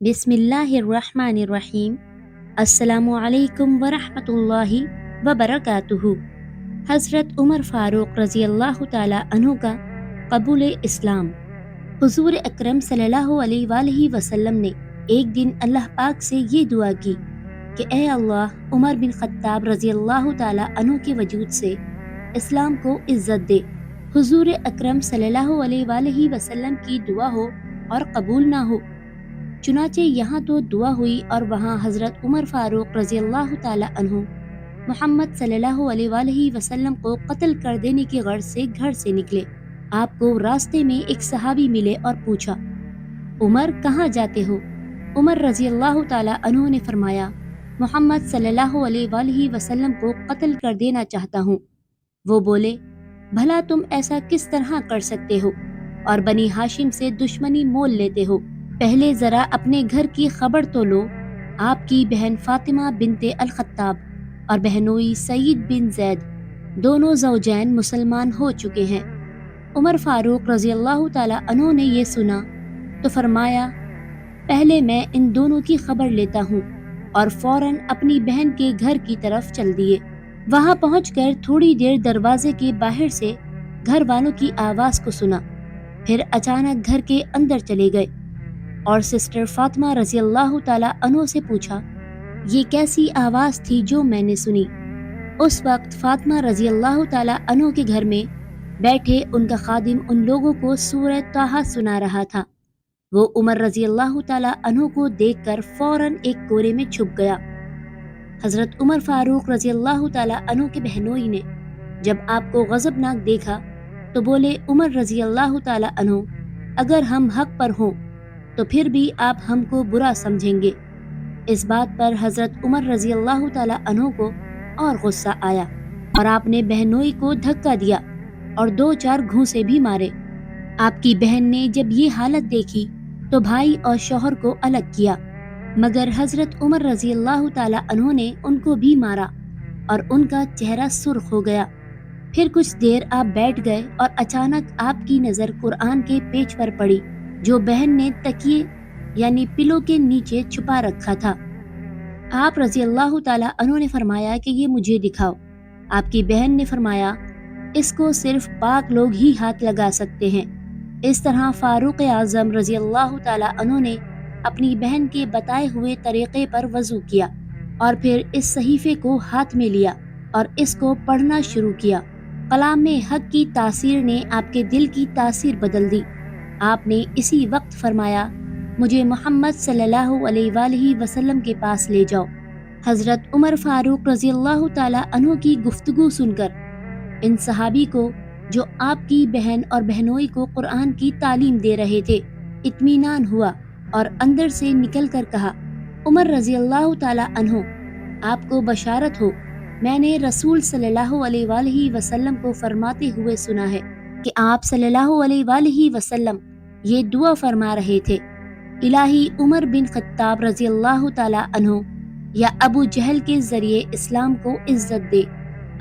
बिस्मिल्लाहिर्रहमानिर्रहीम। अस्सलामु अलैकुम वरहमतुल्लाहि वबरकातुहू। हज़रत उमर फ़ारूक रज़ी अल्लाह ताला अन्हु का कबूल इस्लाम। हुज़ूर अकरम सल्लल्लाहु अलैहि वसल्लम ने एक दिन अल्लाह पाक से ये दुआ की कि ए अल्लाह, उमर बिन ख़त्ताब रज़ी अल्लाह ताला अन्हु के वजूद से इस्लाम को इज़्ज़त दे। हुज़ूर अकरम सल्लल्लाहु अलैहि वसल्लम की दुआ हो और कबूल ना हो। चुनाचे यहाँ तो दुआ हुई और वहाँ हज़रत उमर फ़ारूक रज़ी अल्लाह ताला अन्हु मोहम्मद सल्लल्लाहु अलैहि वसल्लम को कत्ल कर देने की गर्ज से घर से निकले। आपको रास्ते में एक सहाबी मिले और पूछा, उमर कहाँ जाते हो? उमर रज़ी अल्लाह ताला अन्हु ने फरमाया, मोहम्मद सल्लल्लाहु अलैहि वसल्लम को कत्ल कर देना चाहता हूँ। वो बोले, भला तुम ऐसा किस तरह कर सकते हो और बनी हाशिम से दुश्मनी मोल लेते हो? पहले जरा अपने घर की खबर तो लो। आपकी बहन फातिमा बिनते अल खत्ताब और बहनोई सईद बिन जैद दोनों ज़ौजैन मुसलमान हो चुके हैं। उमर फारूक रज़ी अल्लाह ताला अन्हु ने ये सुना तो फरमाया, पहले मैं इन दोनों की खबर लेता हूँ, और फौरन अपनी बहन के घर की तरफ चल दिए। वहाँ पहुँचकर थोड़ी देर दरवाजे के बाहर से घर वालों की आवाज़ को सुना, फिर अचानक घर के अंदर चले गए और सिस्टर फातिमा रज़ी अल्लाह ताला अन्हु से पूछा, ये कैसी आवाज़ थी जो मैंने सुनी? उस वक्त फातिमा रज़ी अल्लाह ताला अन्हु के घर में बैठे उनका खादिम उन लोगों को सूरह ताहा सुना रहा था। वो उमर रज़ी अल्लाह ताला अन्हु को देखकर फौरन एक कोने में छुप गया। हज़रत उमर फ़ारूक रज़ी अल्लाह ताला अन्हु के बहनोई ने जब आपको गज़बनाक देखा तो बोले, उमर रज़ी अल्लाह ताला अन्हु, अगर हम हक पर हों तो फिर भी आप हमको बुरा समझेंगे। इस बात पर हज़रत उमर रज़ी अल्लाह ताला अन्हु को और गुस्सा आया और आपने बहनोई को धक्का दिया और 2-4 घूंसे भी मारे। आपकी बहन ने जब ये हालत देखी तो भाई और शौहर को अलग किया, मगर हज़रत उमर रज़ी अल्लाह ताला अन्हु ने उनको भी मारा और उनका चेहरा सुर्ख हो गया। फिर कुछ देर आप बैठ गए और अचानक आपकी नज़र कुरान के पेज पर पड़ी जो बहन ने तकिए यानी पिलो के नीचे छुपा रखा था। आप रज़ी अल्लाह ताला अन्हु ने फरमाया कि ये मुझे दिखाओ। आपकी बहन ने फरमाया, इसको सिर्फ पाक लोग ही हाथ लगा सकते हैं। इस तरह फारूक आज़म रज़ी अल्लाह ताला अन्हु ने अपनी बहन के बताए हुए तरीक़े पर वज़ू किया और फिर इस सहीफ़े को हाथ में लिया और इसको पढ़ना शुरू किया। कलाम में हक की तासीर ने आपके दिल की तासीर बदल दी। आपने इसी वक्त फरमाया, मुझे मोहम्मद सल्लल्लाहु अलैहि वसल्लम के पास ले जाओ। हज़रत उमर फ़ारूक रज़ी अल्लाह ताला अन्हु की गुफ्तगू सुनकर इन सहाबी को जो आपकी बहन और बहनोई को कुरान की तालीम दे रहे थे इत्मीनान हुआ और अंदर से निकल कर कहा, उमर रज़ी अल्लाह ताला अन्हु, आपको बशारत हो, मैंने रसूल सल्लल्लाहु अलैहि वसल्लम को फरमाते हुए सुना है कि आप सल्लल्लाहु अलैहि वसल्लम ये दुआ फरमा रहे थे, इलाही उमर बिन ख़त्ताब रज़ी अल्लाह ताला अन्हु या अबू जहल के ज़रिए इस्लाम को इज़्ज़त दे।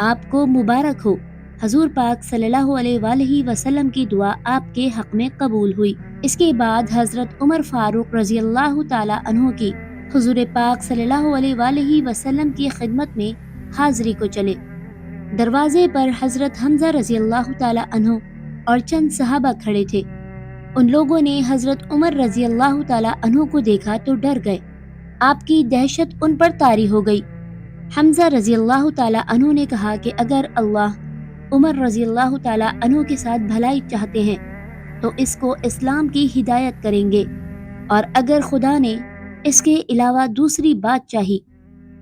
आपको मुबारक हो। हजूर पाक सल्लल्लाहु अलैहि वसल्लम की दुआ आपके हक में कबूल हुई। इसके बाद हज़रत उमर फ़ारूक रज़ी अल्लाह ताला अन्हु की हुजूर पाक सल्लल्लाहु अलैहि वसल्लम की खिदमत में हाज़िरी को चले। दरवाजे पर हज़रत हमज़ा रज़ी अल्लाह ताला अन्हु और चंद सहाबा खड़े थे। उन लोगों ने हज़रत उमर रज़ी अल्लाह ताला अन्हु को देखा तो डर गए। आपकी दहशत उन पर तारी हो गई। हमज़ा रज़ी अल्लाह ताला अन्हु ने कहा कि अगर अल्लाह उमर रज़ी अल्लाह ताला अन्हु के साथ भलाई चाहते हैं तो इसको इस्लाम की हिदायत करेंगे, और अगर खुदा ने इसके अलावा दूसरी बात चाही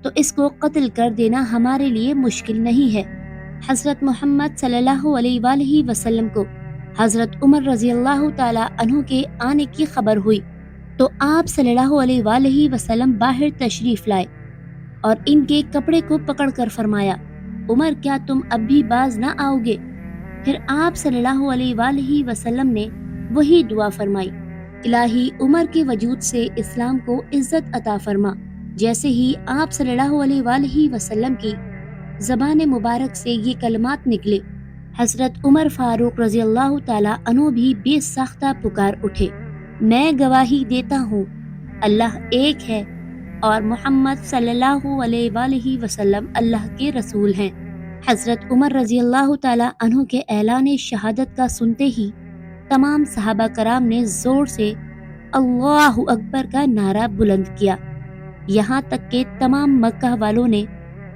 तो इसको कत्ल कर देना हमारे लिए मुश्किल नहीं है। हज़रत मोहम्मद सल्लल्लाहु अलैहि वसल्लम को हज़रत उमर रज़ी अल्लाह ताला अन्हु के आने की खबर हुई तो आप सल्लल्लाहु अलैहि वसल्लम बाहर तशरीफ़ लाए और इनके कपड़े को पकड़कर फरमाया, उमर क्या तुम अब भी बाज ना आओगे? फिर आप सल्लल्लाहु अलैहि वसल्लम ने वही दुआ फरमाई, इलाही उमर के वजूद से इस्लाम को इज़्ज़त अता फरमा। जैसे ही आप सल्लल्लाहु अलैहि वसल्लम की ज़बान मुबारक से ये कलमात निकले, हज़रत उमर फ़ारूक रज़ी अल्लाह ताला अन्हु भी बेसाख्ता पुकार उठे, मैं गवाही देता हूँ اللہ ایک ہے اور محمد صلی اللہ علیہ وآلہ وسلم اللہ کے رسول ہیں۔ حضرت عمر رضی اللہ تعالیٰ عنہ کے اعلان شہادت کا سنتے ہی تمام صحابہ کرام نے زور سے اللہ اکبر کا نعرہ بلند کیا، یہاں تک کہ تمام مکہ والوں نے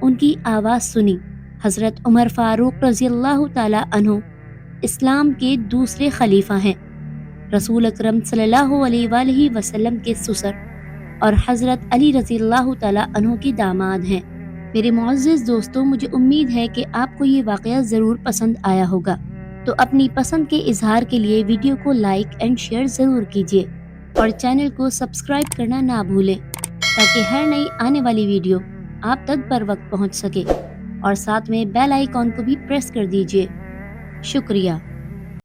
ان کی آواز سنی۔ حضرت عمر فاروق رضی اللہ تعالیٰ عنہ اسلام کے دوسرے خلیفہ ہیں، رسول اکرم صلی اللہ علیہ وآلہ وسلم کے سسر اور حضرت علی رضی اللہ تعالیٰ عنہ کے داماد ہیں۔ میرے معزز دوستوں، مجھے امید ہے کہ آپ کو یہ واقعہ ضرور پسند آیا ہوگا، تو اپنی پسند کے اظہار کے لیے ویڈیو کو لائک اینڈ شیئر ضرور کیجیے اور چینل کو سبسکرائب کرنا نہ بھولیں تاکہ ہر نئی آنے والی ویڈیو آپ تک بر وقت پہنچ سکے، اور ساتھ میں بیل آئیکن کو بھی پریس کر دیجیے۔ شکریہ۔